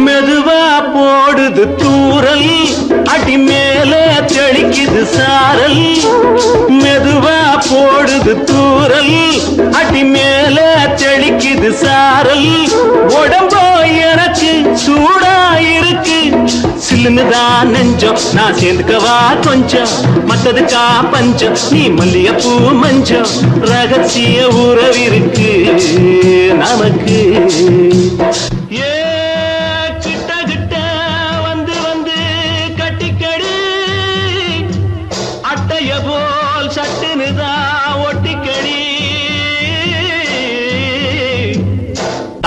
மெதுவா போடுது தூரல், அடி மேல தெளிக்குது சாரல். மெதுவா போடுது தூரல், அடி மேல தெளிக்குது சாரல். உடம்போ எனக்கு சூடா இருக்கு, சில்லுன்னுதான் நெஞ்சம், நான் சேர்ந்துக்கவா கொஞ்சம், மத்ததுக்கா பஞ்சம், நீ மல்லிகைப்பூ மஞ்சம். ரகசிய உறவிருக்கு நமக்கு.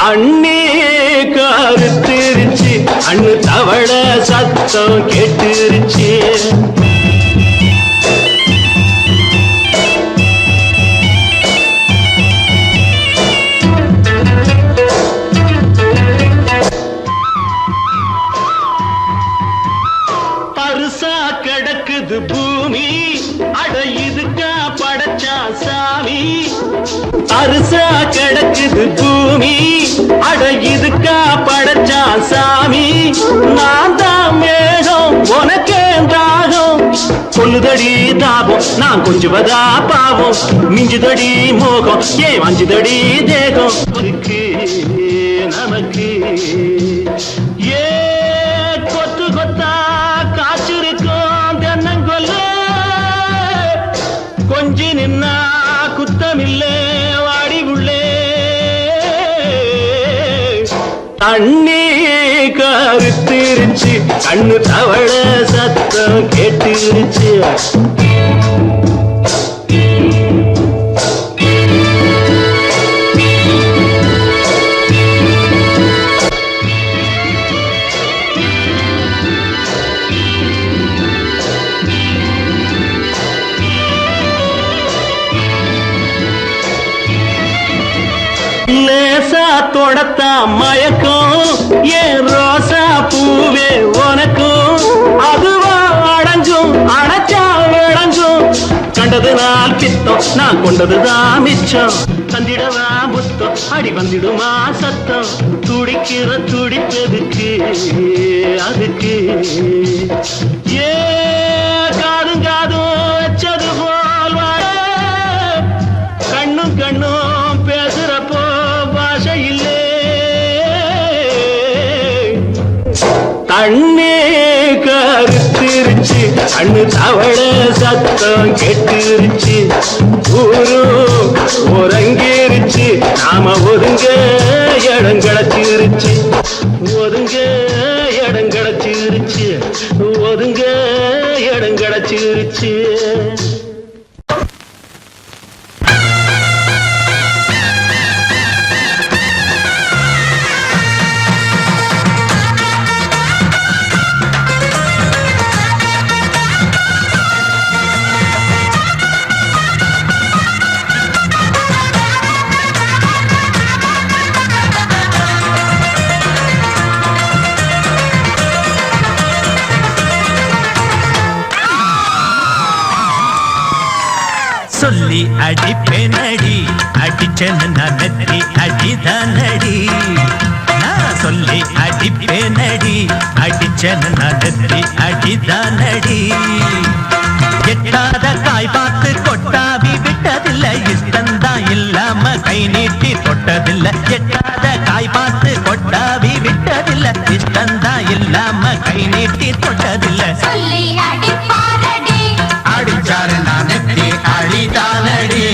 அண்ணே கருத்திருச்சு, அண்ணு தவள சத்தம் கேட்டுருச்சு. பருசா கிடக்குது பூமி, அட இதுக்கா படைச்சா சாமி. அரிசா கிடக்குது பூமி, அட இதுக்கா படைச்சா சாமி. நான் தான் மேகம், உனக்கே தாகம், சொல்லுதடி தாபம், நான் கொஞ்சுவதா பாவம். மிஞ்சுதடி மோகம், ஏன் வஞ்சுதடி தேகம் இருக்கு நமக்கு. ஏ கொத்து கொத்தா காய்ச்சிருக்கும் தென்னங்கொல்ல, கொஞ்சி நின்னா குத்தமில்லே வாடி உள்ளே. அண்ணே கருத்திருச்சு, கண்ணு தவள சத்தம் கேட்டுருச்சு. லேசா தொடத்தா மயக்கம், ஏன் ரோசா பூவே உனக்கும். அதுவா அடைஞ்சும் அடைச்சா விளங்கும், கண்டது நாள் பித்தம், நான் கொண்டதுதான் மிச்சம். தந்திடவா புத்தம், அடி வந்திடுமா சத்தம், துடிக்கிற துடிப்பதுக்கு அதுக்கு. ஏ காதும் காதும் வச்சது போல் வாழ, கண்ணும் கண்ணும் பேசுறப்போ பாஷை இல்லே. கண்ணே கருத்திருச்சு, கண்ணு தவள சத்தம் கெட்டுருச்சு. ஊரு ஒரங்கிருச்சு, நாம ஒதுங்க இடம் கிடைச்சிருச்சு. ஒதுங்க இடம் கிடைச்சிருச்சு, ஒதுங்க இடம் கிடைச்சிருச்சு. சொல்லி அடிப்பேனடி அடிச்சேன்னு நான் நெத்தி அடிதானடி நான் சொல்லி அடிப்பேனடி அடிச்சேன்னு நான் நெத்தி அடிதானடி எட்டாத காய் பார்த்து கொட்டாவி விட்டதில்லை இஷ்டந்தான் இல்லாம கை நீட்டி தொட்டதில்லை எட்டாத காய் பார்த்து கொட்டாவி விட்டதில்லை இஷ்டந்தான் இல்லாம கை நீட்டி தொட்டதில்லை சொல்லி அடிப்பாரடி அடிச்சாரு நான் நெத்தி அடிதானடி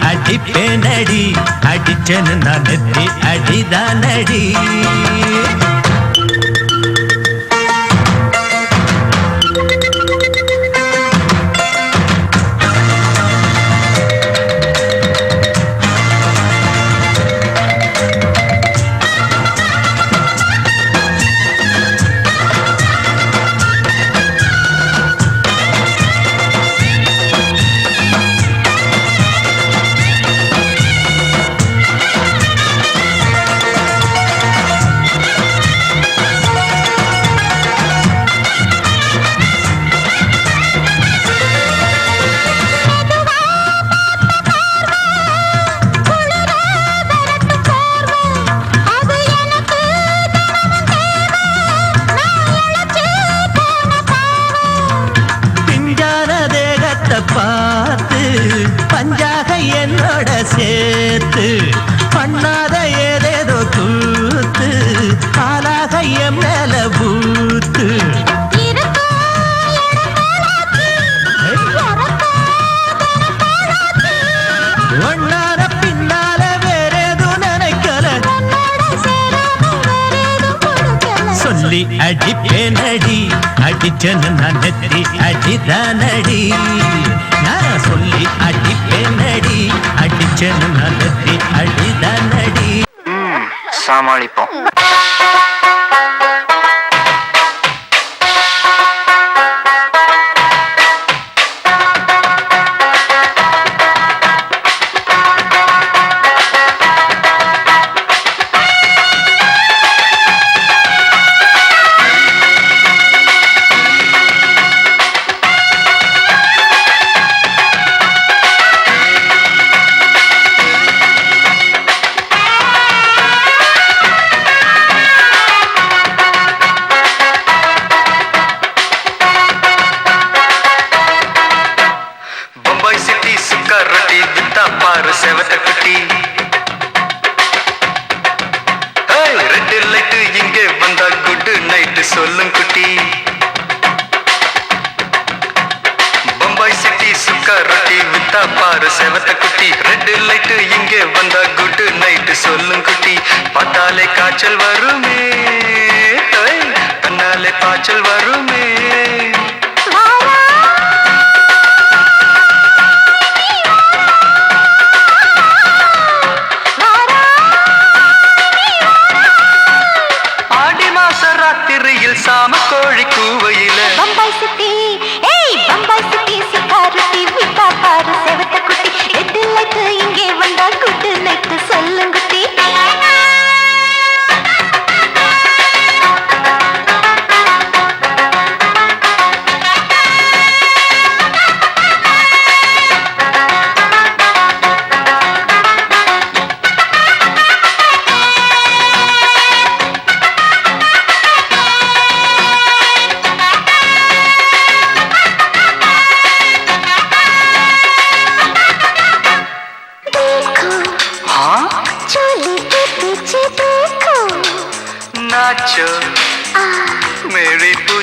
அடிப்பேனடி அடிச்சேன்னு நான் நெத்தி அடிதானடி பார்த்து பஞ்சாக என்னோட சேர்த்து பண்ணாத ஏதேதோ கூத்து ஆளாக என் மேல பூத்து ஒன்னார பின்னால வேறேதும் நினைக்கல சொல்லி அடிப்பேனடி அடிச்சேன்னு நான் நெத்தி அடிதானடி நான் சொல்லி அடிப்பேனடி அடிச்சேன்னு நான் நெத்தி அடிதானடி சமாளிப்போம். செவத்த குட்டி ரெட் லைட் இங்கே வந்தா குட் நைட் சொல்லும் குட்டி பம்பாய் சிட்டி சுக்கா ரொட்டி வித்தா பாரு செவத்த குட்டி ரெட் லைட் இங்கே வந்தா குட் நைட் சொல்லும் குட்டி பார்த்தாலே காய்ச்சல் வருமே கண்ணாலே பாய்ச்சல் வருமே சாம கோழி கூவையில பம்பாய் சிட்டி பம்பாய் சிட்டி சுக்கா ரொட்டி வித்தா பாரு செவத்த குட்டி ரெட் லைட் இங்கே வந்தா குட் நைட் சொல்லும் குட்டி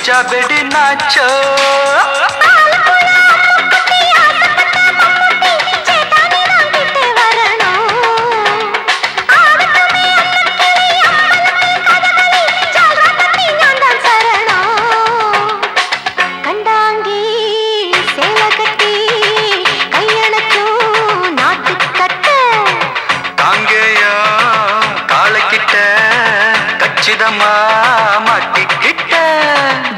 குஜா பெடி நாச்சோ மாட்டிக்கிட்ட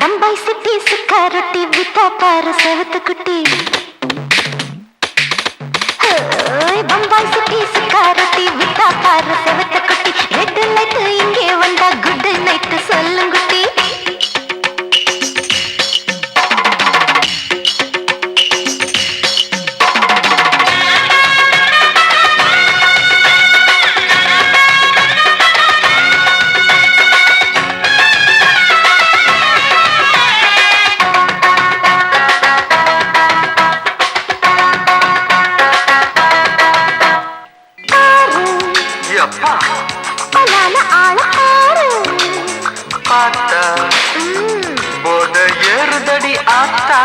பம்பாய் சிட்டி சுக்கா ரொட்டி வித்தா பாரு செவத்து குட்டி பம்பாய் சிட்டி சுக்கா ரொட்டி வித்தா பாரு செவத்து குட்டி ரெட் லைட் இங்கே வந்தா குட் நைட் சொல்லுங்குட்டி பார்த்தா போத ஏறுதடி ஆத்தா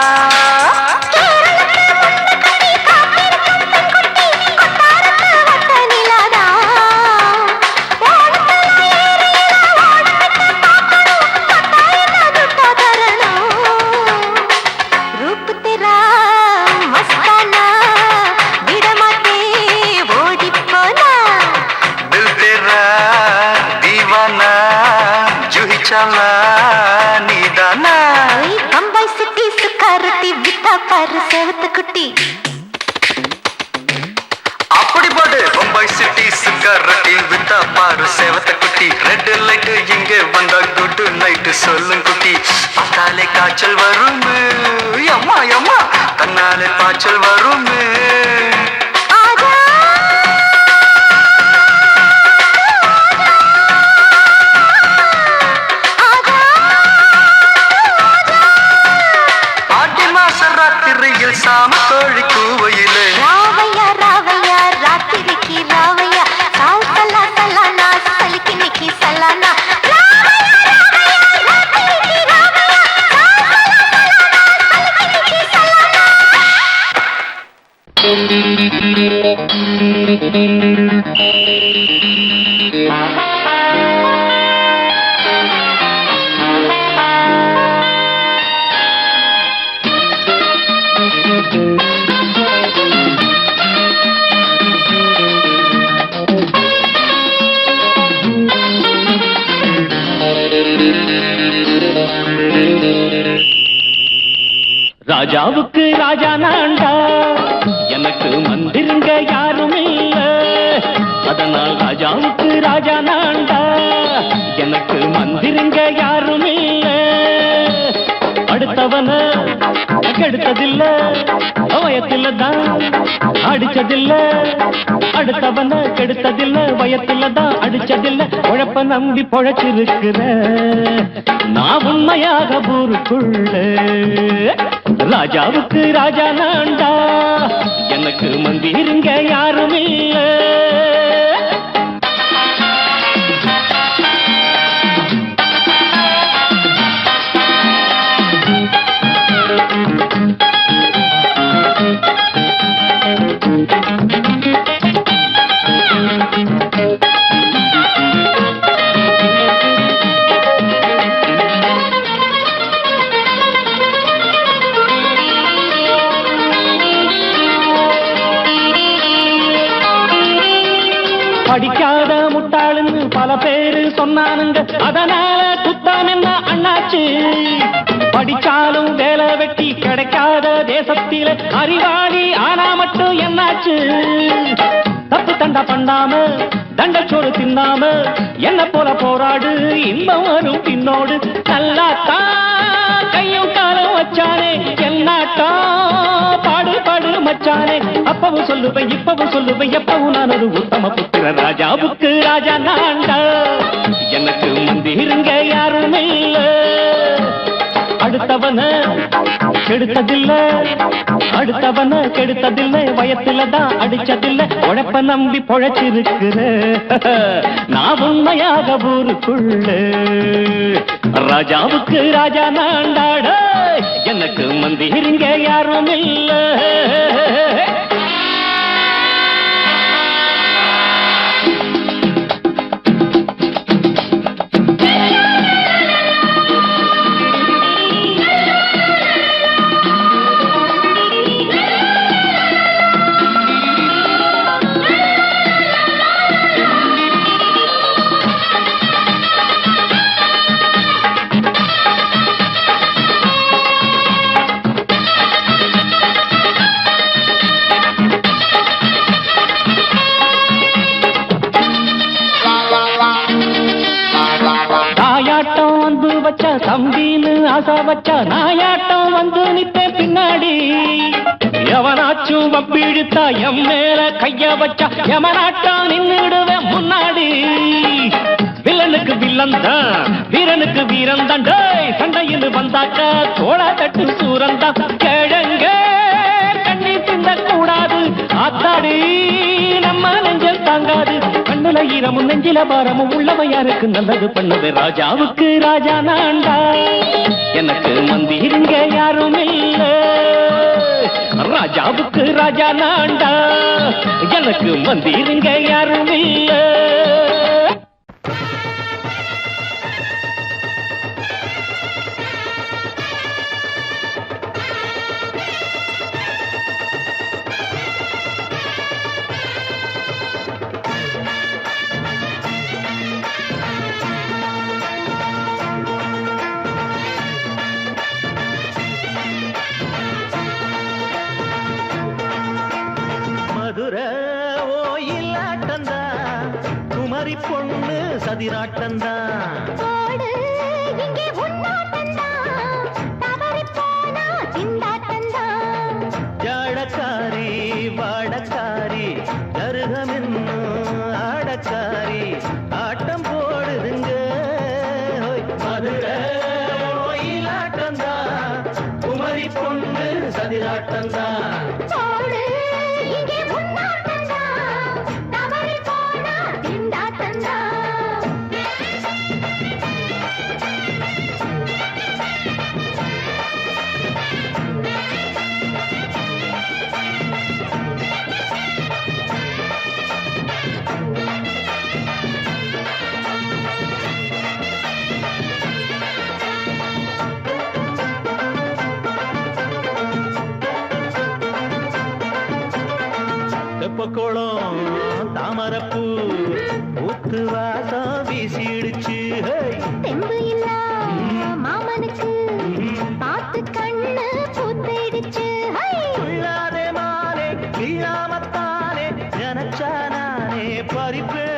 பம்பாய் சிட்டி சுக்கா ரொட்டி வித்தா பாரு செவத்து குட்டி அப்படி போடு பம்பாய் சிட்டி சுக்கா ரொட்டி வித்தா பாரு செவத்த குட்டி ரெட் லைட் இங்கே வந்தா குட் நைட் சொல்லும் குட்டி பார்த்தாலே காய்ச்சல் வரும் அம்மா அம்மா தன்னாலே பாய்ச்சல் வரும் சாம கோழி கூவையிலே ராவையா ராவையா ராத்திரிக்கு ராவையா சால் சலா சலானா சலிக்கு நிக்கி சலானா ராஜாவுக்கு ராஜா நான்டா எனக்கு மந்திருங்க யாரும் இல்ல அதனால் ராஜாவுக்கு ராஜா நான்டா எனக்கு மந்திருங்க யாரும் இல்ல அடுத்தவன கெடுத்ததில்ல வயத்துல தான் அடிச்சதில்ல அடுத்தவன கெடுத்ததில்ல வயத்துல தான் அடிச்சதில்ல உழப்ப நம்பி பொழைச்சிருக்கிற நான் உண்மையாக ஊருக்குள்ள ராஜாவுக்கு ராஜா நான்டா எனக்கு மந்திருங்க யாரும் இல்ல படிக்காத முட்டாளுன்னு பல பேரு சொன்னானுங்க அதனால குத்தம் என்ன அண்ணாச்சு படிச்சாலும் வேலை வெட்டி கிடைக்காத தேசத்தில அறிவாளி ஆனா மட்டும் என்னாச்சு தப்பு தண்டா பண்ணாம தண்டச்சோறு தின்னாம என்ன போல போராடு இன்பம் வரும் பின்னோடு நல்லாத்தான் கையும் காலம் வச்சானே என்னாட்டா பாடு பாடு மச்சானே அப்பவும் சொல்லுவேன் இப்பவும் சொல்லுவேன் எப்பவும் நான் ஒரு உத்தம புத்திர ராஜாவுக்கு ராஜா நான்டா எனக்கு மந்திருங்க யாரும் இல்ல அடுத்தவன கெடுத்ததில்ல அடுத்தவன கெடுத்ததில்ல வயத்துல தான் அடிச்சதில்ல உழைப்ப நம்பி பொழைச்சிருக்கிற நான் உண்மையாக ஊருக்குள்ள ராஜாவுக்கு ராஜா நாண்டாட எனக்கு மந்திரிங்க யாரும் இல்ல தம்பின்னு ஆசா வச்சா நாயாட்டம் வந்து நிப்பேன் பின்னாடி எவனாச்சும் வப்பிழுத்தா எம் மேல கைய வச்சா எவனாட்டம் நின்னுடுவேன் முன்னாடி வில்லனுக்கு வில்லன் தான் வீரனுக்கு வீரன் தான் சண்டையில் வந்தாக்கா தோள தட்டு சூரன் தான் கிழங்க கண்ணி திந்த கூடாது ஆத்தாடி நம்ம நெஞ்சல் தாங்காது கண்ணுல ஈரமும் நெஞ்சில பாரமும் உள்ளவன் யாருக்கு நல்லது பண்ணது ராஜாவுக்கு ராஜா நான்டா எனக்கு மந்திருங்க யாரும் இல்ல ராஜாவுக்கு ராஜா நான்டா எனக்கு மந்திருங்க யாரும் இல்ல பொண்ணு சதிராட்டந்தா ஜாடக்காரி வாடக்காரி கருகமென்னு ஆடக்காரி ஆட்டம் போடுதுங்க மதுரை ஓயிலாட்டந்தா குமரி பொண்ணு சதிராட்டந்தா தெப்பக்குளம் தாமரப்பூ ஊத்து வாசம் வீசிடுச்சு தெம்பு இல்ல மாமனுக்கு பார்த்து கண்ணு பூத்திடுச்சு உள்ளாதே மாலே இல்லாமத்தானே நினைச்சா நானே பறிப்பேன்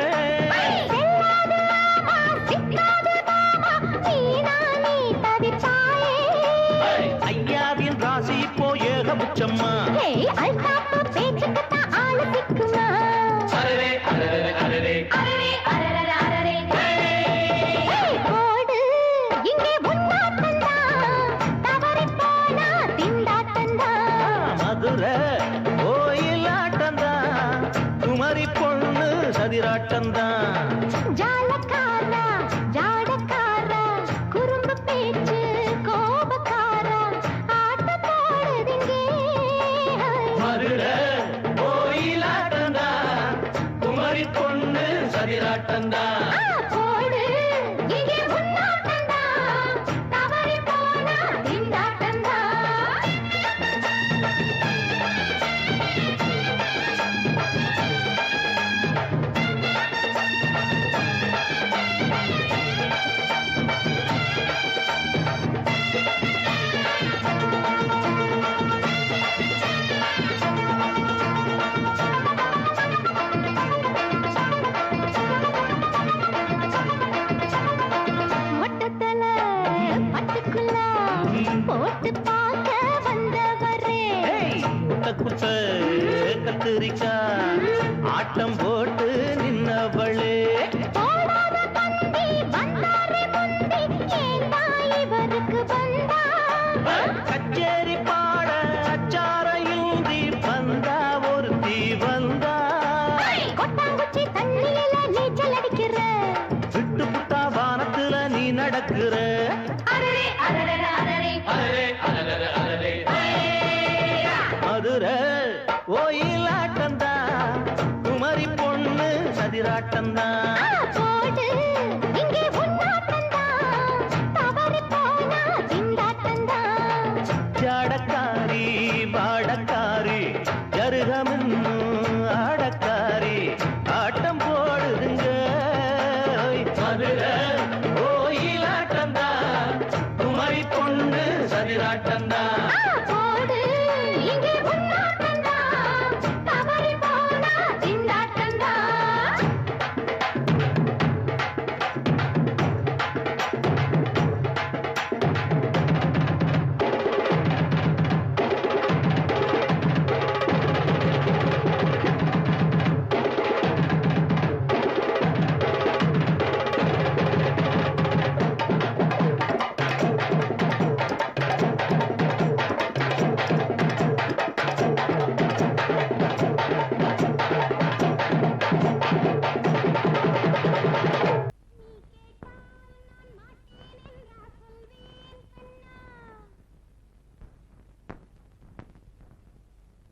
ஐயாவின் ராசி இப்போ ஏகபட்சம்மா மதுரை கோயிலாட்டந்தா குமரி பொண்ணு சதிராட்டந்தா ஜாலக்காரா ஜாடக்காரா குறும்பு பேச்சு கோபக்காரா ஆட்ட போடுதுங்க மதுரை கோயிலாட்டந்தா குமரி பொண்ணு சதிராட்டந்தா குத்த கத்திரிக்கா ஆட்டம் போட்டு நின்னவளே கச்சேரி பாட அச்சாரையுந்தி வந்தா ஒரு தீ வந்தா கொட்டாங்குச்சி தண்ணியில நீச்சல் அடிக்கிற விட்டு புட்டா வானத்துல நீ நடக்கிற சதிராட்டம்தான் போடு இங்கே உன்னாட்டம்தான் தவறி போனா திண்டாட்டம்தான் ஜாடக்காரி பாடக்காரி ஜருகமின்னு ஆடக்காரி ஆட்டம் போடுதுங்க மதுரை கோயிலாட்டம்தான் குமரி பொண்ணு சதிராட்டம்தான் போடு இங்கே உன்னாட்டம்தான் தவறி போனா திண்டாட்டம்தான்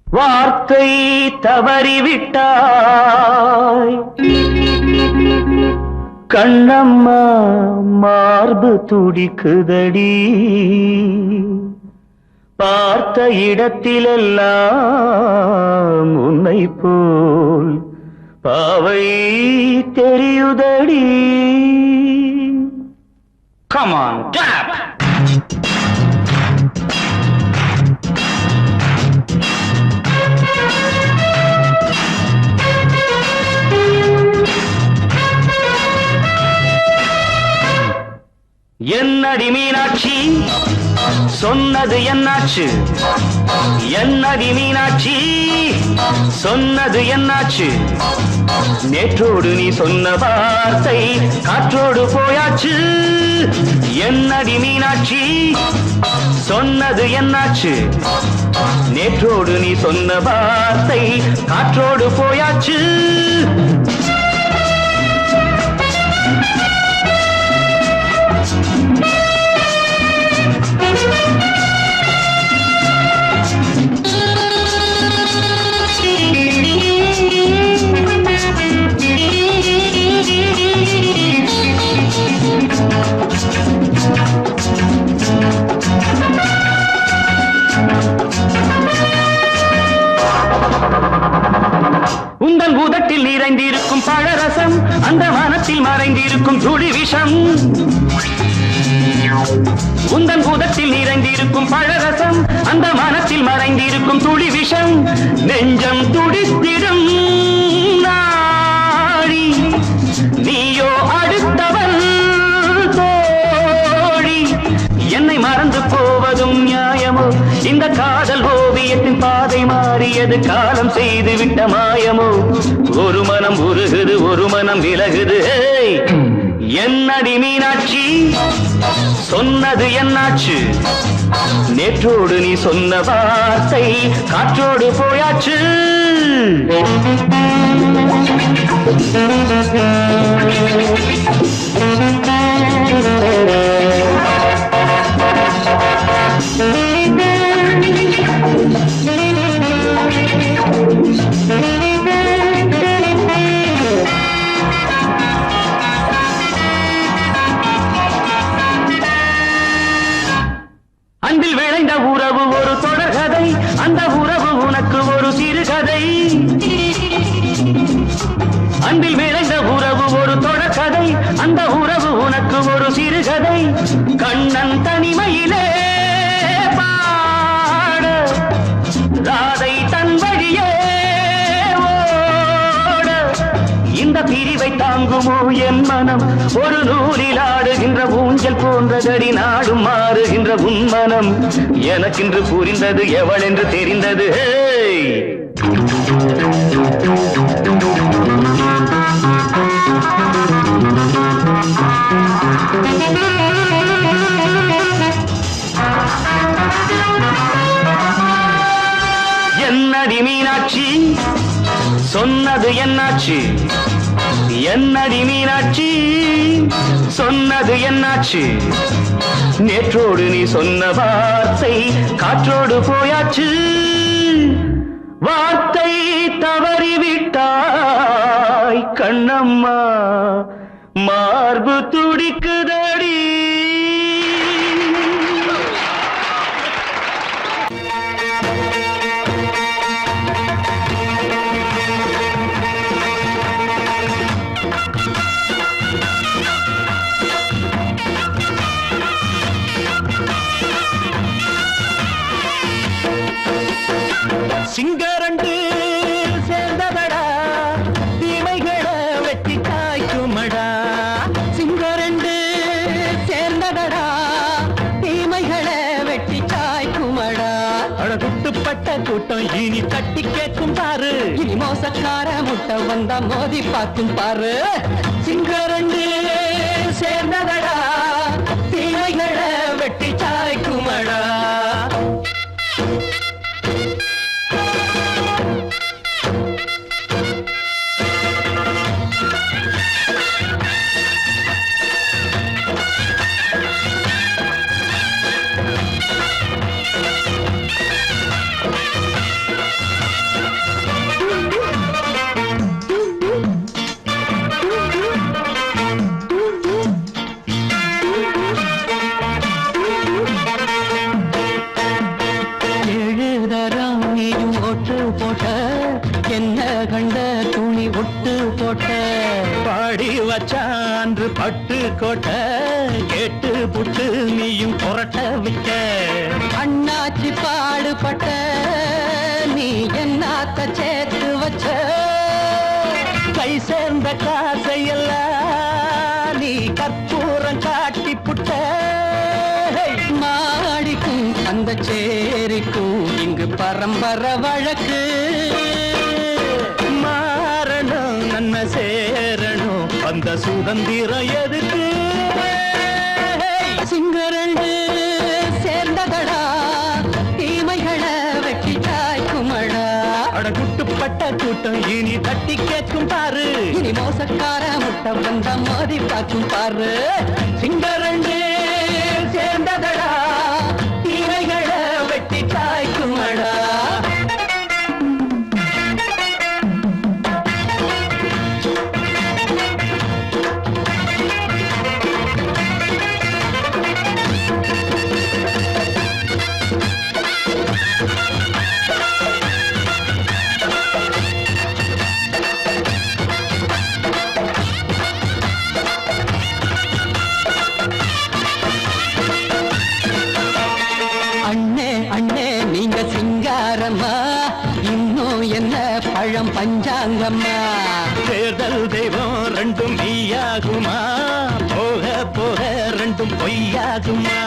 வார்த்தை தவறிவிட்டாய் கண்ணம்மா மார்பு துடிக்குதடி பார்த்த இடத்திலெல்லாம் உன்னை போல் பாவை தெரியுதடி Come on, tap! என்னடி மீனாட்சி சொன்னது என்னாச்சு என்னடி மீனாட்சி சொன்னது என்னாச்சு நேற்றோடு நீ சொன்ன வார்த்தை காற்றோடு போயாச்சு என்னடி மீனாட்சி சொன்னது என்னாச்சு நேற்றோடு நீ சொன்ன வார்த்தை காற்றோடு போயாச்சு உந்தன் உதட்டில் நிறைந்திருக்கும் பழரசம் அந்த மனத்தில் மறைந்திருக்கும் துளி விஷம் உந்தன் உதட்டில் நிறைந்திருக்கும் பழரசம் அந்த மனத்தில் மறைந்திருக்கும் துளி விஷம் நெஞ்சம் துடித்திடும் நாடி நீயோ அடுத்தவன் தோழி என்னை மறந்து போவதும் நியாயமோ இந்த காதல் ஓவியத்தின் பாதை மாறியது காலம் செய்து விட்ட மாயமோ ஒரு மனம் உருகுது ஒரு மனம் விலகுது என்னடி மீனாட்சி சொன்னது என்னாச்சு நேற்றோடு நீ சொன்ன வார்த்தை காற்றோடு போயாச்சு அன்பில் விளைந்த உறவு ஒரு தொடர்கதை அந்த உறவு உனக்கு ஒரு சிறுகதை அன்பில் விளைந்த உறவு ஒரு தொடர்கதை அந்த உறவு உனக்கு ஒரு சிறுகதை கண்ணன் தனிமையிலே பாட ராதை தன் வழியே ஓட இந்த பிரிவை தாங்குமோ என் மனம் ஒரு நூலில் ஆடுகின்ற ஊஞ்சல் போன்றதடி நாடும் மாறுகின்ற உன்மனம் எனக்கென்று புரிந்தது எவள் என்று தெரிந்தது என்னடி மீனாட்சி சொன்னது என்னாச்சு என்னடி மீனாட்சி சொன்னது என்னாச்சு நேற்றோடு நீ சொன்ன வார்த்தை காற்றோடு போயாச்சு வார்த்தை தவறிவிட்டாய் கண்ணம்மா மார்பு துடிக்குதடி. சிங்கரண்டு சேர்ந்ததடா தீமைகளை வெட்டி காய்க்குமடா. சிங்கரண்டு சேர்ந்ததடா தீமைகளை வெட்டி காய்க்குமடா. அழகுட்டுப்பட்ட கூட்டம் இனி தட்டி கேட்கும் பாரு. இனி மோசக்கார முட்டை வந்தா மோதி பார்க்கும் பாரு. சிங்கரண்டு சேர்ந்ததடா தீமைகளை வெட்டி காய்க்குமடா. வச்சான்று பட்டு கோட்டை கேட்டு புட்டு நீயும் புரட்ட விட்ட. அண்ணாச்சி பாடுபட்ட நீ என்னாத்த சேர்த்து வச்ச. கை சேர்ந்த காசையெல்லாம் நீ கற்பூரம் காட்டி புட்ட. மாடிக்கும் அந்த சேரிக்கும் இங்கு பரம்பரை வழக்கு. மாறணும் நன்மை சேரணும் அந்த சுதந்திரம் எதுக்கு. சிங்கரண்டு சேர்ந்ததடா தீமைகளை வெட்டி காய்க்குமடா. அடகுட்டுப்பட்ட கூட்டம் இனி தட்டி கேட்கும் பாரு. இனி மோசக்கார முட்டை வந்த மோதி பார்க்கும் பாரு. சிங்கரண்டு சேர்ந்ததடா தீமைகளை வெட்டி காய்க்குமடா. இன்னும் என்ன பழம் பஞ்சாங்கம்மா. தேர்தல் தெய்வம் ரெண்டும் மெய்யாகுமா போக போக ரெண்டும் பொய்யாகுமா.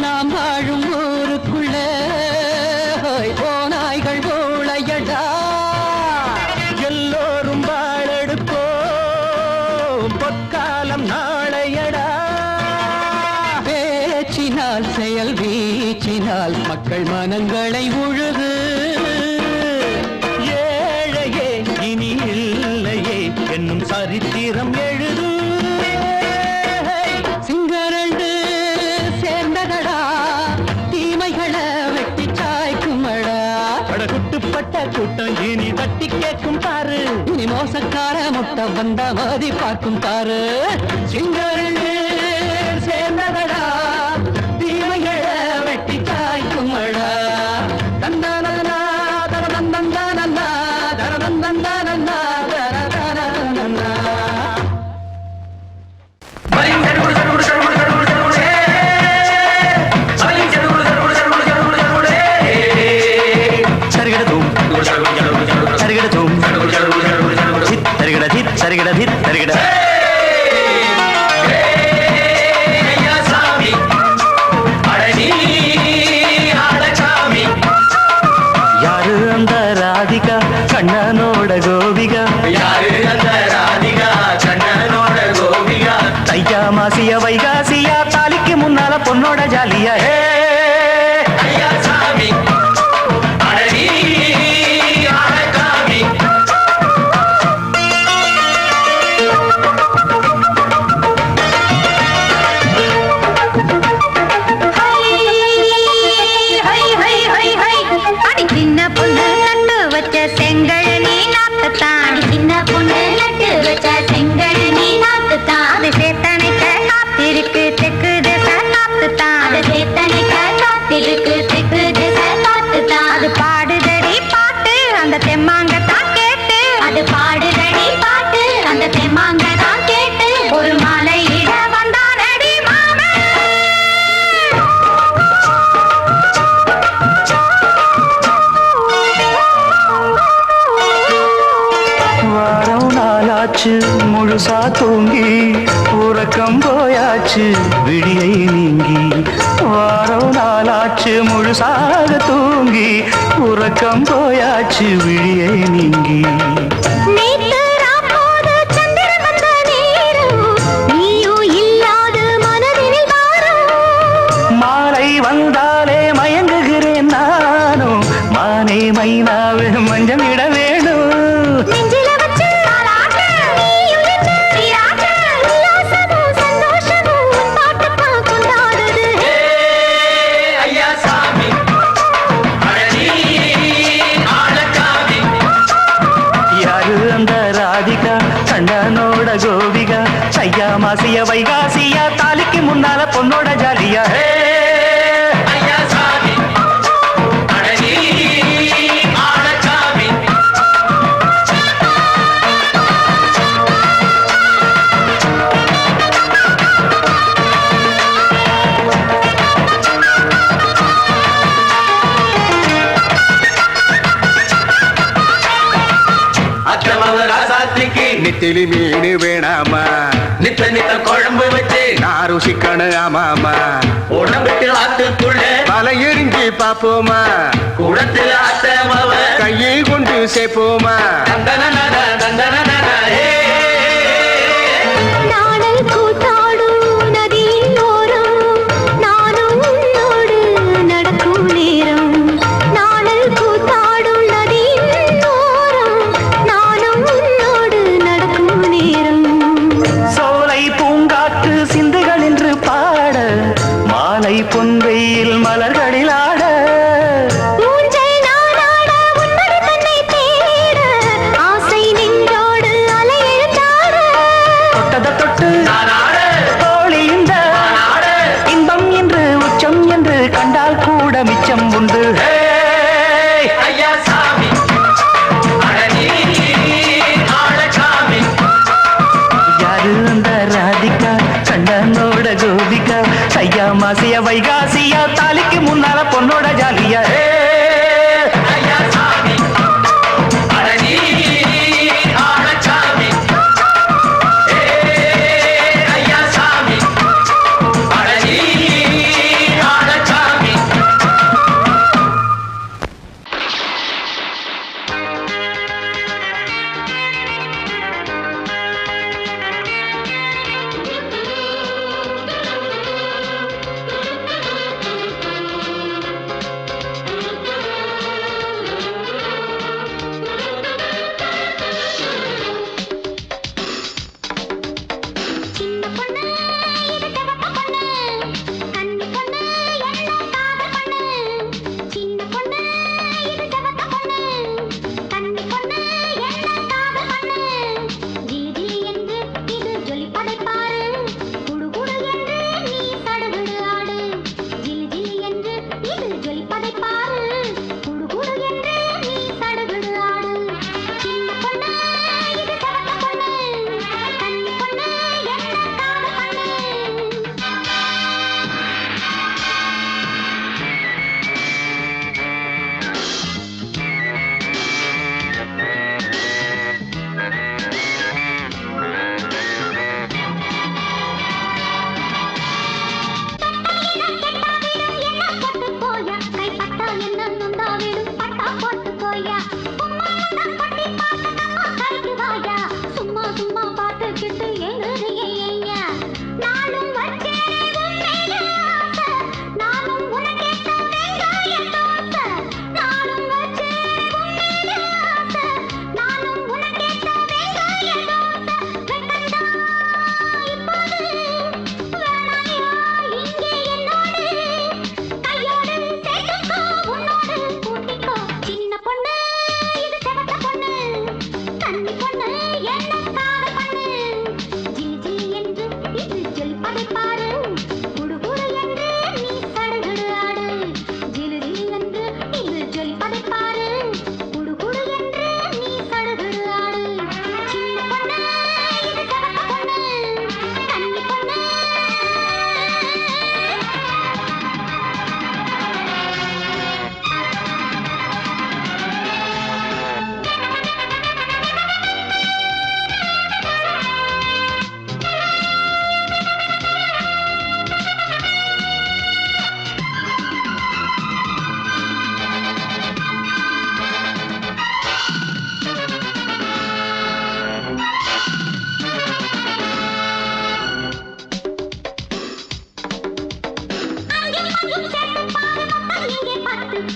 நாம் வாழும் ஊருக்குள்ள போனாய்கள் போளையடா. எல்லோரும் வாழெடுப்போம் பொற்காலம் நாளையடா. பேச்சினால் செயல் வீச்சினால் மக்கள் மனங்களை உழுது. ஏழையே இனி இல்லையே என்னும் சரித்திரம் எழுது. சிங்கரண்டு சேர்ந்ததடா தீமைகளை வெட்டி சாய்க்குமடா. அடகுட்டுப்பட்ட கூட்டம் இனி தட்டி கேட்கும் பாரு. இனி மோசக்கார முட்டை வந்த மோதி பார்க்கும் பாரு. சிங்கரண்டு சேர்ந்ததடா தீமைகளை வெட்டி காய்க்குமடா. தந்தானா தரதந்தந்தானா தரதந்தந்தானா தரதந்தந்தானா. சரிகட சரிகட எதுக்கு திக்கு திசை பார்த்துதான் அது பாடுதடி பாட்டு அந்த தெம்மாங்க தான் கேட்டு அது பாடுதடி பாட்டு அந்த தெம்மாங்க தான் கேட்டு ஒரு மாலை இட வந்தானடி மாமன் வாரம் நாளாச்சு முழுசா தூங்கி உறக்கம் போயாச்சு விடியை நீங்கி வாரம் நாளாச்சு முழுசாக தூங்கி உறக்கம் போயாச்சு விடியை நீங்கி நேத்து ராப்போது சந்திரன் வந்த நேரம் நீயும் இல்லாது மனதினில் வாரம் மாலை வந்தாலே மயங்குகிறேன் நானும் மானே மைனாவே மஞ்சம் இட வேணும் நெஞ்சில வச்சு தாலாட்டு நீயும் என்று சீராட்டு உல்லாசமும் சந்தோஷமும் உன் பாட்டுத்தான் கொண்டாடுது ஐயா சாமி அழகி ஆளக்காமி யாரு அந்த ராதிகா கண்டனோட கோபிகா ஐயா மாசிய வைகாசியா தாலிக்கு முன்னால பொண்ணோட ஜாலியா ஐயா சாமி அழகி ஆளக்காமி அக்கிரமவ ராசாத்திக்கு நெத்திலி மீன் வேணாமா நித்த நித்த குழம்பு வச்சு நான் ருசிக்கணும் ஆமாமா உடம்புக்கு ஆத்துக்குள்ள பல எரிஞ்சு பாப்போமா குடத்துல அத்தமவ கையை கொண்டு சேர்ப்போமா தந்தன தந்தன நாடல் கூத்தாடும் நதியின் ஓரம் நானும் உன்னோடு நடக்கும் நேரம் நாடல் கூத்தாடும் நதியின் ஓரம் நானும் உன்னோடு நடக்கும் நேரம் சோலை பூங்காற்று சிந்துகள் என்று பாட மாலை பொன்வெயில் மலர்களில் ஆட ஊஞ்சல் நானாட உன்மடி தன்னை தேட ஆசை நின்றோடு அலை எழுந்தாட தொட்டத தொட்டு தோழி இந்த இன்பம் என்று உச்சம் என்று கண்டால் கூட மிச்சம் உண்டு ஐயா சாமி அழகி ஆளக்காமி யாரு அந்த ராதிகா கண்டனோட கோபிகா ஐயா மாசிய வைகாசியா தாலிக்கு முன்னால பொண்ணோட ஜாலியா ஐயா சாமி அழகி ஆளக்காமி ஐயா சாமி அழகி ஆளக்காமி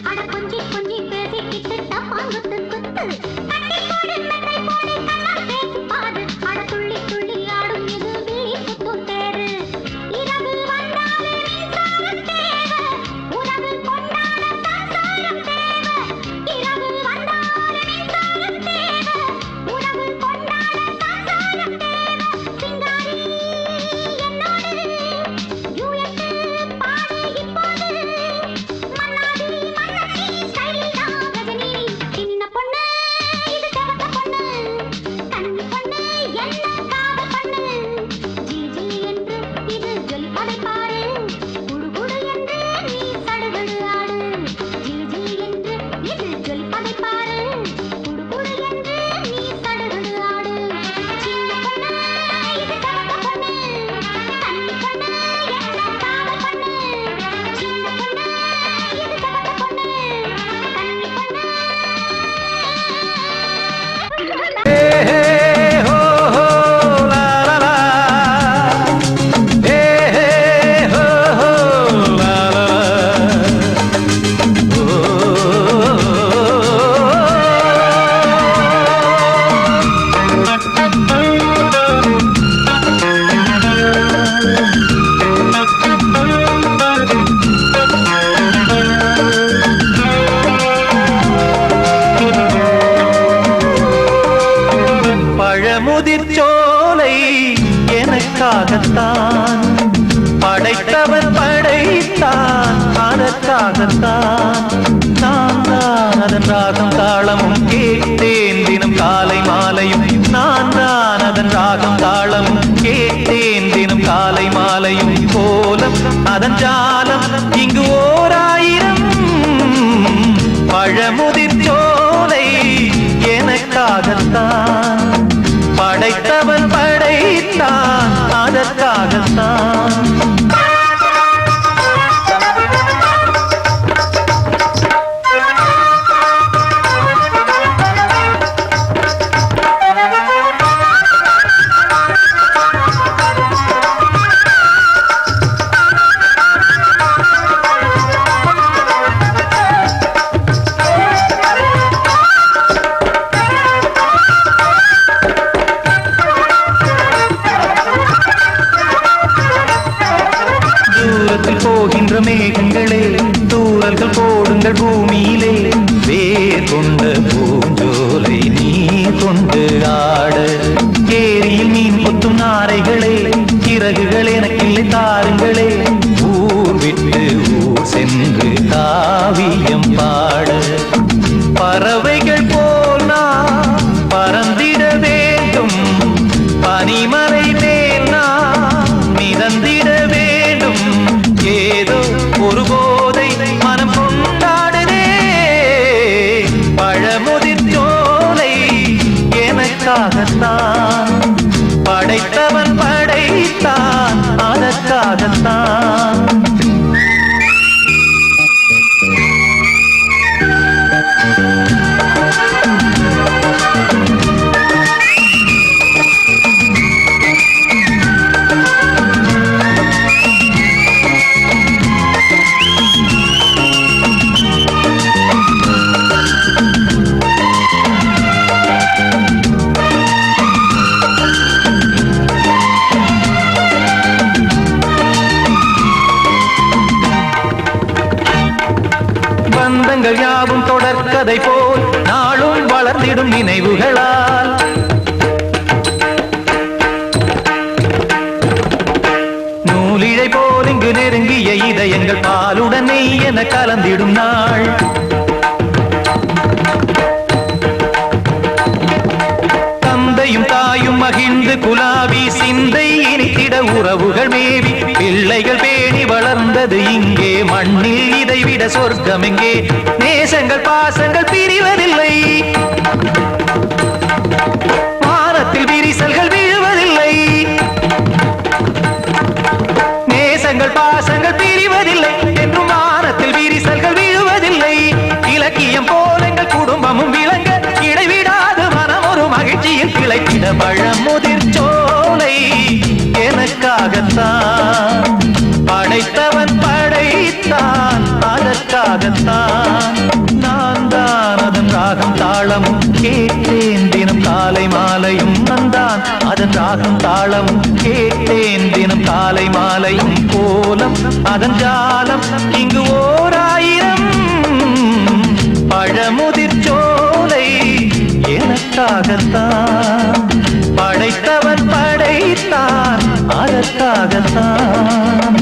அட கொஞ்சி கொஞ்சி பேசிக்கிட்டு டப்பாங்குத்து குத்து கட்டி போடு மெத்தை போடு கண்ணா பேசி பாரு அட துள்ளி துள்ளி ஆடும் இது விழி குத்தும் தேரு இரவு வந்தாலே மின்சாரம் தேவை உறவு கொண்டாட சம்சாரம் தேவை இரவு வந்தாலே மின்சாரம் தேவை உறவு கொண்டாட சம்சாரம் தேவை சிங்காரி என்னோடு யூஎட்டு பாடு இப்போது மன்னாடி மன்னி ஸ்டைலில் தான் ரஜினி சின்ன பொண்ணு இது செவத்த பொண்ணு கண்ணி பொண்ணு என்ன காதல் பண்ணு ஜிலி ஜிலி என்று இது ஜொலிப்பதை பாரு குடு குடு என்று நீ சடுகுடு ஆடு ஜிலி ஜிலி என்று இது ஜொலிப்பதை பாரு குடு குடு என்று நீ சடுகுடு ஆடு சின்ன பொண்ணு இது செவத்த பொண்ணு கண்ணி பொண்ணு என்ன காதல் பண்ணு சின்ன பொண்ணு இது செவத்த பொண்ணு கண்ணி பொண்ணு பழமுதிர் சோலை எனக்காகத்தான் படைத்தவன் படைத்தான் அதற்காகத்தான் நான் தான் அதன் ராகம் தாளமும் கேட்டேன் தினம் காலை மாலையும் நான் தான் அதன் ராகம் தாளமும் கேட்டேன் தினம் காலை மாலையும் கோலம் அதன் ஜாலம் இங்கு ஓராயிரம் பழமுதிர் சோலை எனக்காகத்தான் படைத்தவன் படைத்தான் அதற்காகத்தான் தூரத்தில் போகின்ற மேகங்களே தூரல்கள் போடுங்கள் பூமியிலே வேர் கொண்ட பூஞ்சோலை நீ கொண்டு ஆட ஏரியில் மீன் கொத்தும் நாரைகளே இறகுகள் எனக்கில்லை தாருங்களே ஊர் விட்டு ஊர் சென்று காவியம் பாட பறவைகள் போல் நான் பறந்திட வேண்டும் பனிமலை மேல் நான் மிதந்திட வேண்டும் ஏதோ ஒரு போதை மனம் கொண்டாடுதே பழமுதிர் சோலை எனக்காகத்தான் படைத்தவன் படைத்தான் அதற்காகத்தான் பந்தங்கள் யாவும் தொடர்கதை போல் நாளும் வளர்ந்திடும் நினைவுகளால் நூலிழை போல் இங்கு நெருங்கிய இதயங்கள் பாலுடன் நெய் என கலந்திடும் நாள் தந்தையும் தாயும் மகிழ்ந்து குலாவி சிந்தை இனித்திட உறவுகள் மேவி பிள்ளைகள் பேணி வளர்ந்தது இங்கே மண்ணில் இதைவிட சொர்க்கம் எங்கே நேசங்கள் பாசங்கள் பிரிவதில்லை வானத்தில் விரிசல்கள் விழுவதில்லை நேசங்கள் பாசங்கள் பிரிவதில்லை என்றும் வானத்தில் விரிசல்கள் விழுவதில்லை இலக்கியம் போல எங்கள் குடும்பமும் விளங்க இடைவிடாது மனம் ஒரு மகிழ்ச்சியில் கிளைத்திட பழமுதிர் சோலை எனக்காகத்தான் படைத்தவன் படைத்தான் அதற்காகத்தான் அதன் ஜாலம் இங்கு ஓர் ஆயிரம். பழமுதிர் சோலை எனக்காகத்தான், படைத்தவன் படைத்தான் அதற்காகத்தான்.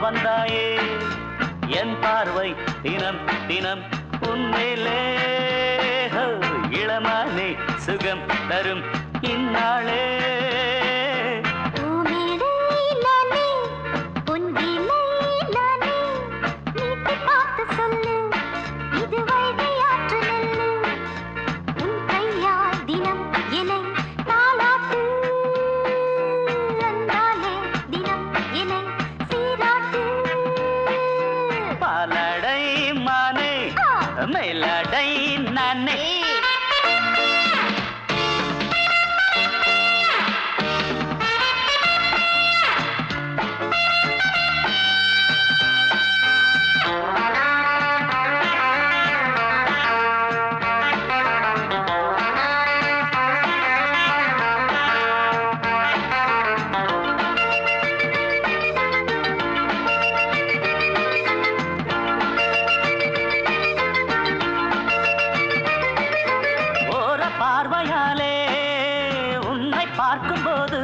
வந்தாயே என் பார்வை தினம் தினம் உன்மேலே, இளமானே சுகம் தரும் இந்நாளே. மேலடை நானே பார்வையாலே உன்னை பார்க்கும்போது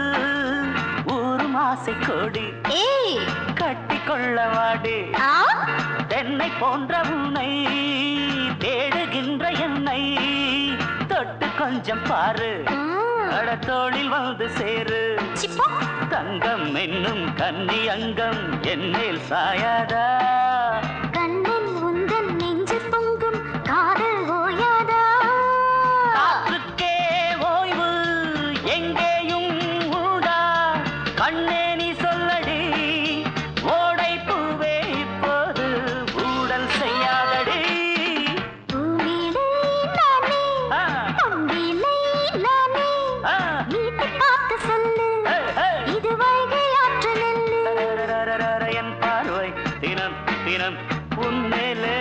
ஊரும் ஆசை கொடி கட்டிக்கொள்ள வாடி. தென்னை போன்ற உன்னை தேடுகின்ற என்னை தொட்டு கொஞ்சம் பாரு, கடத்தோளில் வந்து சேரு. தங்கம் என்னும் கன்னி அங்கம் என் மேல் சாயாதா, கண்ணில் உந்தன் நெஞ்சு பொங்கும் காதல் ஓயாதா. காற்றுக்கே ஓய்வு எங்கேயும் உண்டா, கண்ணே நீ சொல்லடி ஓடை பூவே இப்போது ஊடல் செய்யாதடி. பூமியிலே நானே அம்பிலே நானே வீட்டு காத்து சொல்லு, இது வைகை ஆற்று நெல்லு. என் பார்வை தினம் தினம் உன்மேலே,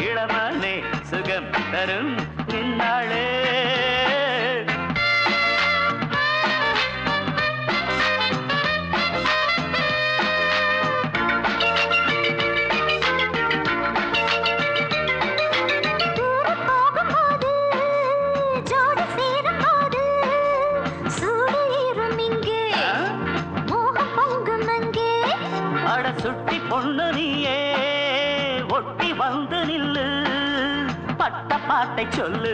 இளமானே சுகம் தரும் இந்நாளே. சுட்டி பொண்ணு நீயே ஒட்டி வந்து நில்லு, பட்ட பாட்டை சொல்லு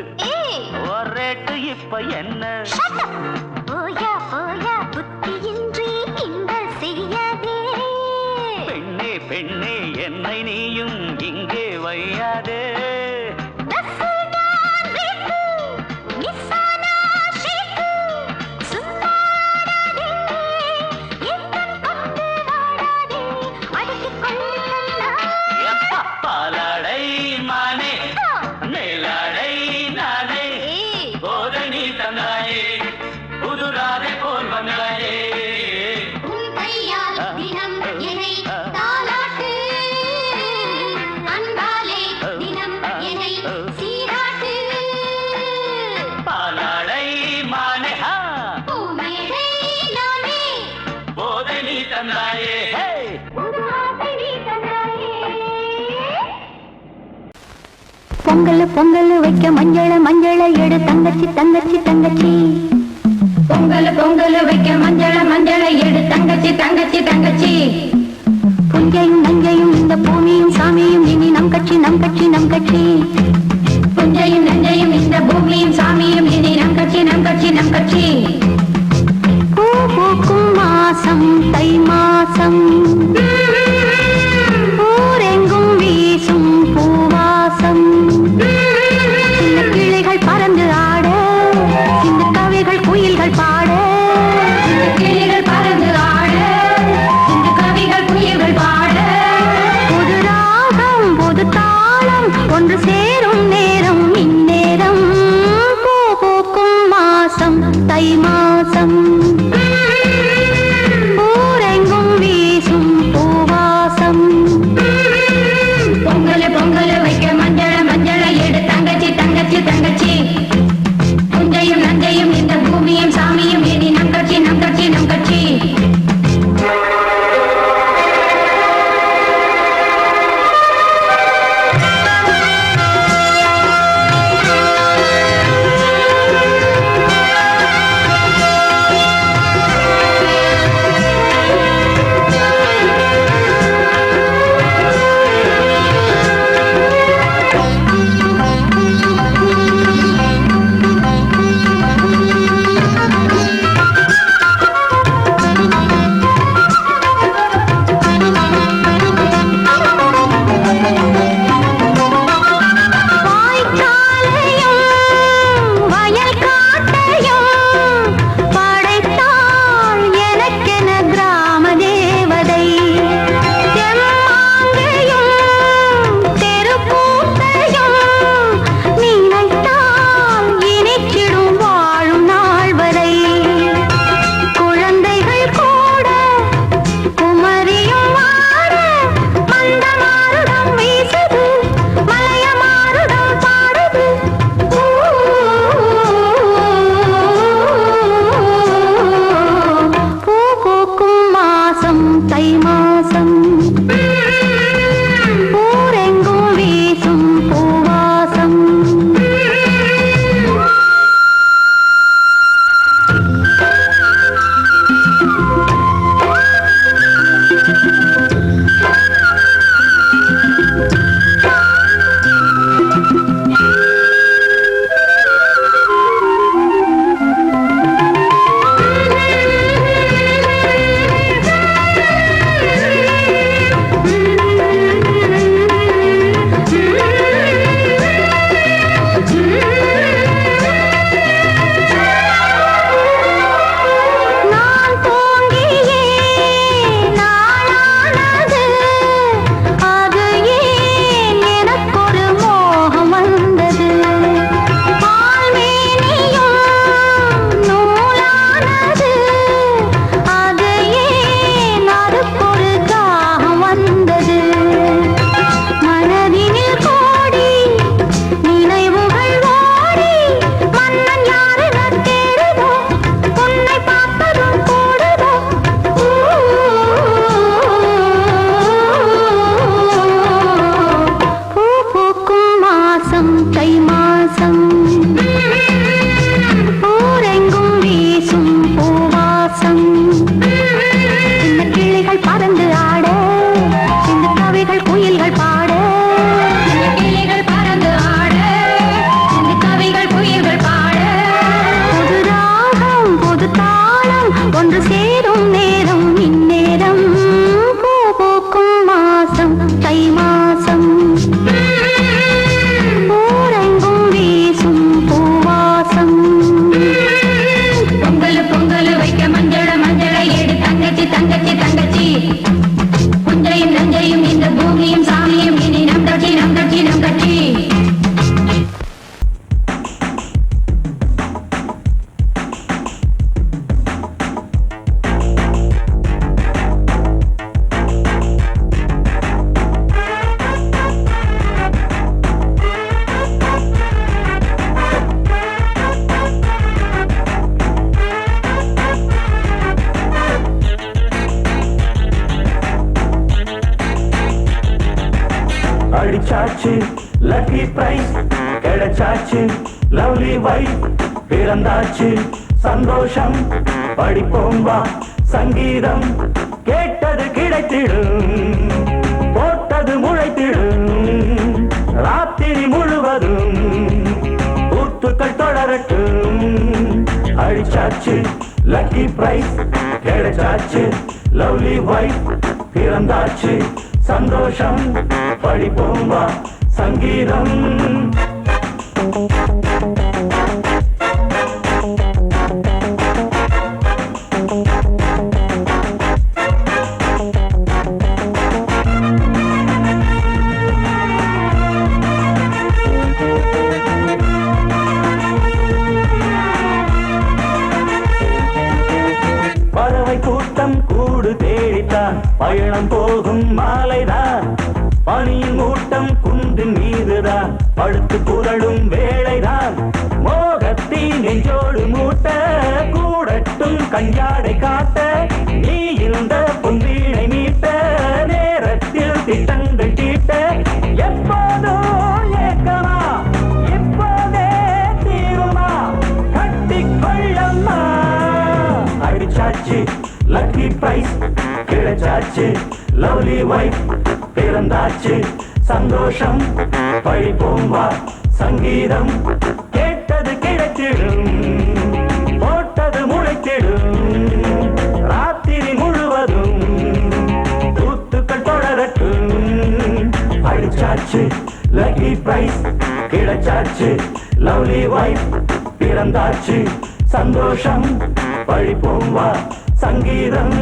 ஒரேட்டு இப்ப என்ன. போயா போயா புத்தியின்றி கிண்டல் செய்யாதே, பெண்ணே பெண்ணே என்னை நீயும் இங்கே வையாதே. பாலாடை மானே மேலாடை நானே போதை நீ தந்தாயே, புதுராதை போல் வந்தாயே. உன் கையால் தினம் என்னை தாலாட்டு, அன்பாலே தினம் என்னை சீராட்டு. பாலாடை மானே பூமேடை நானே போதை நீ தந்தாயே. பொங்கல் பொங்கல் வைக்க மஞ்சள மஞ்சள எடு தங்கச்சி தங்கச்சி தங்கச்சி. பொங்கல் பொங்கல் வைக்க மஞ்சள மஞ்சள எடு தங்கச்சி தங்கச்சி தங்கச்சி. புஞ்சையும் நஞ்சையும் இந்த பூமியும் சாமியும் இனி நம் கட்சி நம் கட்சி நம் கட்சி. புஞ்சையும் நஞ்சையும் இந்த பூமியும் சாமியும் இனி நம் கட்சி நம் கட்சி நம் கட்சி. பூ பூக்கும் மாசம் தை மாசம், பூ ஒன்று சேரும் நேரம் இந்நேரம் பூ பூக்கும் மாசம் தை மாசம் ஊரெங்கும் வீசும் பூவாசம் பொங்கல் பொங்கல் வைக்க மஞ்சள மஞ்சள எடு தங்கச்சி தங்கச்சி தங்கச்சி புஞ்சையும் நஞ்சையும் இந்த பூமியும் சாமியும் இனி நம் கட்சி நம் கட்சி நம் கட்சி அடிச்சாச்சு லக்கி பிரைஸ் கிடைச்சாச்சு லவ்லி வைஃப் பிறந்தாச்சு சந்தோஷம் படிப்போம் வா சங்கீதம் கேட்டது கிடைத்திடும் போட்டது முளைத்திடும் ராத்திரி முழுவதும் ஊத்துக்கள் தொடரட்டும் அடிச்சாச்சு லக்கி பிரைஸ் கிடைச்சாச்சு லவ்லி வைஃப் பிறந்தாச்சு சந்தோஷம் படிப்போம் வா சங்கீதம் பயணம் போகும் மாலைதான் பனியின் மூட்டம் குன்றின் மீதுதான் படுத்து புரளும் வேளைதான் மோகத்தி நெஞ்சோடு மூட்ட கூடட்டும் கஞ்சாடை காட்ட நீ இருந்த பொன்வீணை மீட்ட நேரத்தில் திட்டங்கள் தீட்ட எப்போதோ ஏக்கமா இப்போதே தீருமா கட்டிக்கொள்ளம்மா அடிச்சாச்சு லக்கி பிரைஸ் கிடைச்சாச்சு லவ்லி வைஃப் பிறந்தாச்சு சந்தோஷம் பழிப்போம் வா சங்கீதம் கேட்டது கிடைத்திடும் போட்டது முளைத்திடும் ராத்திரி முழுவதும் தூத்துக்கள் தொடரட்டும் அடிச்சாச்சு லக்கி பிரைஸ் கிடைச்சாச்சு லவ்லி வைஃப் பிறந்தாச்சு சந்தோஷம் பழிப்போம் வா சங்கீதம்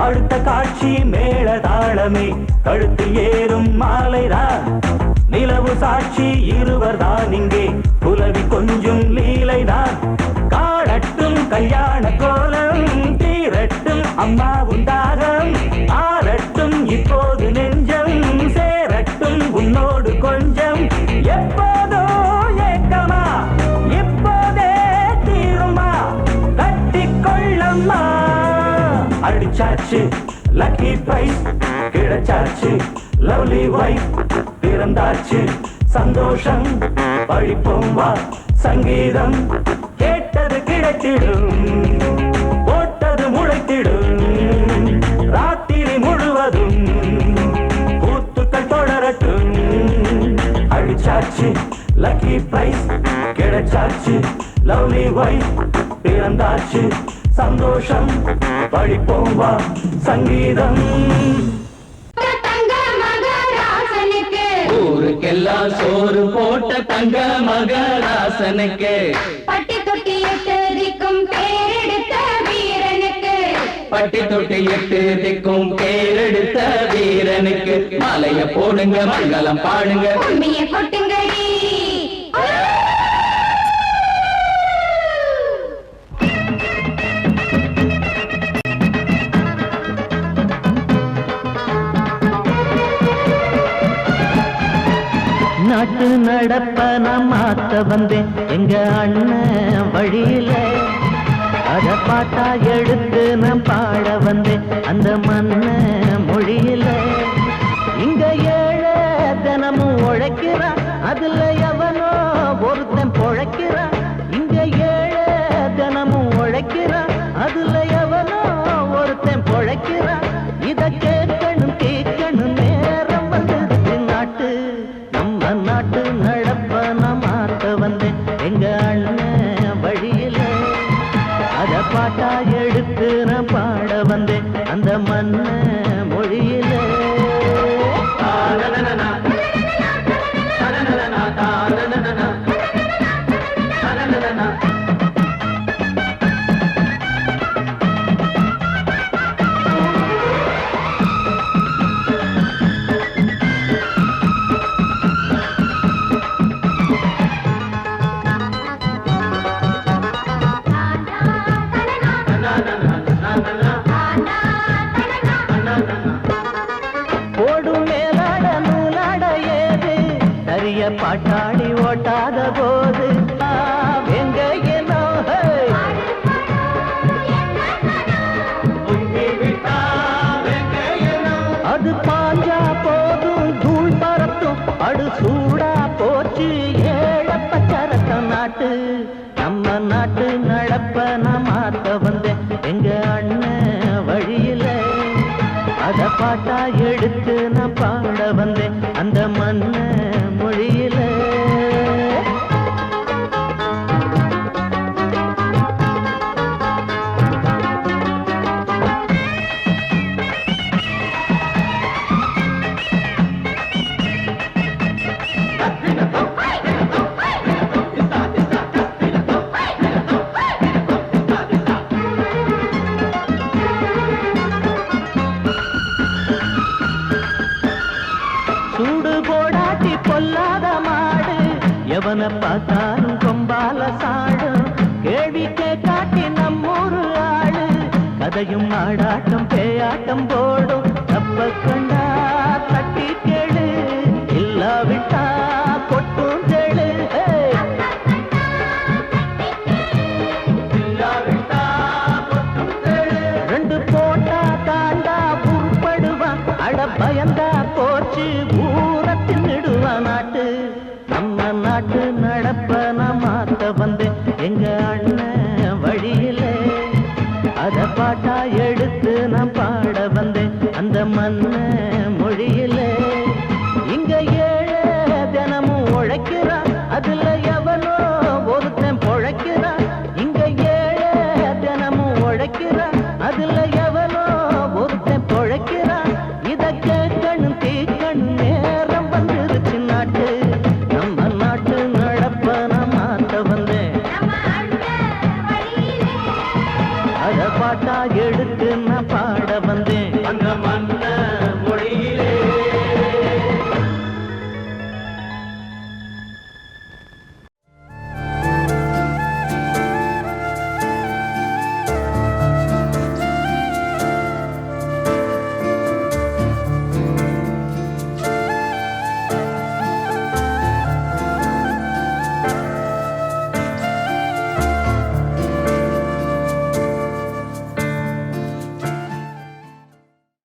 அடுத்த காட்சி மேள தாளமே கழுத்தில் ஏறும் மாலைதான் நிலவு சாட்சி இருவர் தான் இங்கே புலவி கொஞ்சம் லீலைதான் காணட்டும் கல்யாண கோலம் தீரட்டும் அம்மா உண்டாகம் ஆரட்டும் இப்போது நெஞ்சம் சேரட்டும் உன்னோடு கொஞ்சம் எப்போதோ ஏக்கமா இப்போதே தீருமா கட்டிக்கொள்ளம்மா அடிச்சாச்சு லக்கி பிரைஸ் கிடைச்சாச்சு லவ்லி வைஃப் பிறந்தாச்சு சந்தோஷம் பழிப்போம் வா சங்கீதம் கேட்டது கிடைத்திடும் போட்டது முளைத்திடும் ராத்திரி முழுவதும் பூத்துக்கள் தொடரட்டும் அடிச்சாச்சு லக்கி பிரைஸ் கிடைச்சாச்சு லவ்லி வைஃப் பிறந்தாச்சு சந்தோஷம் பழிப்போம் வா சங்கீதம் தங்க மகராசனுக்கு ஊருக்கெல்லாம் சோறு போட்ட தங்க மகராசனுக்கு பட்டி தொட்டி எட்டதிக்கும் பேரெடுத்த வீரனுக்கு பட்டி தொட்டி எட்டு திக்கும் பேரெடுத்த வீரனுக்கு மாலைய போடுங்க மங்களம் பாடுங்க உண்மையை கொட்டுங்கடி நாட்டு நடப்ப நான் மாத்த வந்தேன் எங்க அண்ணன் வழியில அத பாட்டா எடுத்து நான் பாட வந்தேன் அந்த மண்ண மொழியில இங்க ஏழை தினமும் உழைக்கிறான் அதுல எவனோ ஒருத்தன் பொழைக்கிறான் இங்க ஏழை தினமும் உழைக்கிறான் அதுல எவனோ ஒருத்தன் பொழைக்கிறான் இத கேட்கணும் கேட்கணும் நேரம் வந்தது நாட்டு நம்ம நாட்டு நடப்ப நான் மாத்த வந்தேன் எங்க அண்ணன் வழியில அத பாட்டா எடுத்து நான் பாட வந்தேன் அந்த மண்ண மொழியில பாட்டாளி ஓட்டாத போது எங்க என்னோ அது பாஞ்சா போதும் தூள் பறத்தும் அடு சூடா போச்சு ஏழப்பச்சரத்தம் நாட்டு நம்ம நாட்டு நடப்ப நான் மாத்த வந்தேன் எங்க அண்ணன் வழியில அத பாட்டா எடுத்து நான் பாட வந்தேன் அந்த மண்ண மொழியில கொண்டு போடாட்டி பொல்லாத மாடு எவனை பார்த்தாலும் கொம்பால சாடும் கேள்வி கேட்டாட்டி நம்மூரு ஆளு கதையும் நாடாட்டம் பேயாட்டம் போடும் தப்ப கண்டா தட்டி கேடு